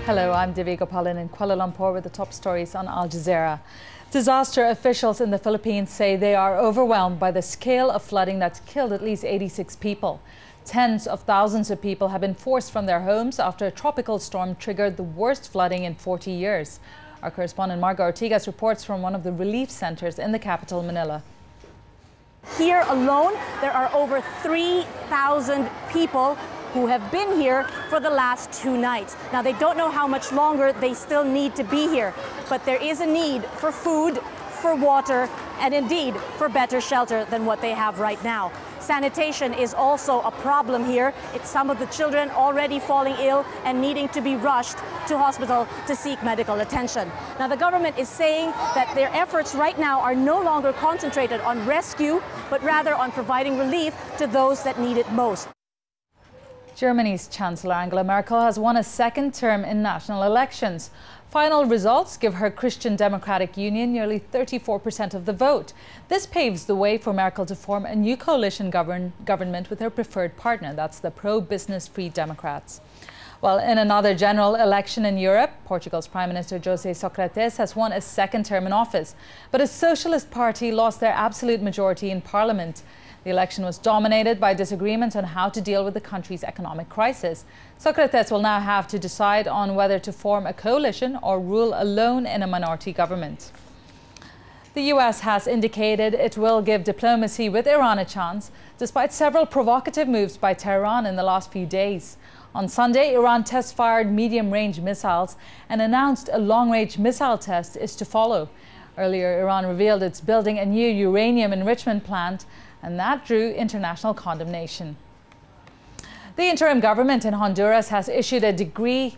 Hello, I'm Devi Gopalan in Kuala Lumpur with the top stories on Al Jazeera. Disaster officials in the Philippines say they are overwhelmed by the scale of flooding that's killed at least 86 people. Tens of thousands of people have been forced from their homes after a tropical storm triggered the worst flooding in 40 years. Our correspondent Margot Ortigas reports from one of the relief centers in the capital, Manila. Here alone, there are over 3,000 people who have been here for the last 2 nights. Now, they don't know how much longer they still need to be here, but there is a need for food, for water, and indeed for better shelter than what they have right now. Sanitation is also a problem here. It's some of the children already falling ill and needing to be rushed to hospital to seek medical attention. Now, the government is saying that their efforts right now are no longer concentrated on rescue, but rather on providing relief to those that need it most. Germany's Chancellor Angela Merkel has won a second term in national elections. Final results give her Christian Democratic Union nearly 34% of the vote. This paves the way for Merkel to form a new coalition government with her preferred partner, that's the pro-business Free Democrats. Well, in another general election in Europe, Portugal's Prime Minister José Sócrates has won a second term in office, but his Socialist Party lost their absolute majority in Parliament. The election was dominated by disagreements on how to deal with the country's economic crisis. Sócrates will now have to decide on whether to form a coalition or rule alone in a minority government. The US has indicated it will give diplomacy with Iran a chance, despite several provocative moves by Tehran in the last few days. On Sunday, Iran test-fired medium-range missiles and announced a long-range missile test is to follow. Earlier, Iran revealed it's building a new uranium enrichment plant, and that drew international condemnation. The interim government in Honduras has issued a decree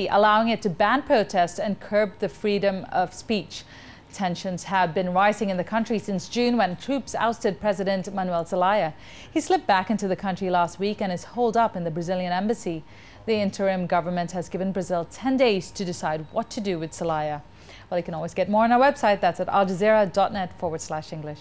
allowing it to ban protests and curb the freedom of speech. Tensions have been rising in the country since June, when troops ousted President Manuel Zelaya. He slipped back into the country last week and is holed up in the Brazilian embassy. The interim government has given Brazil 10 days to decide what to do with Zelaya. Well, you can always get more on our website. That's at aljazeera.net/English.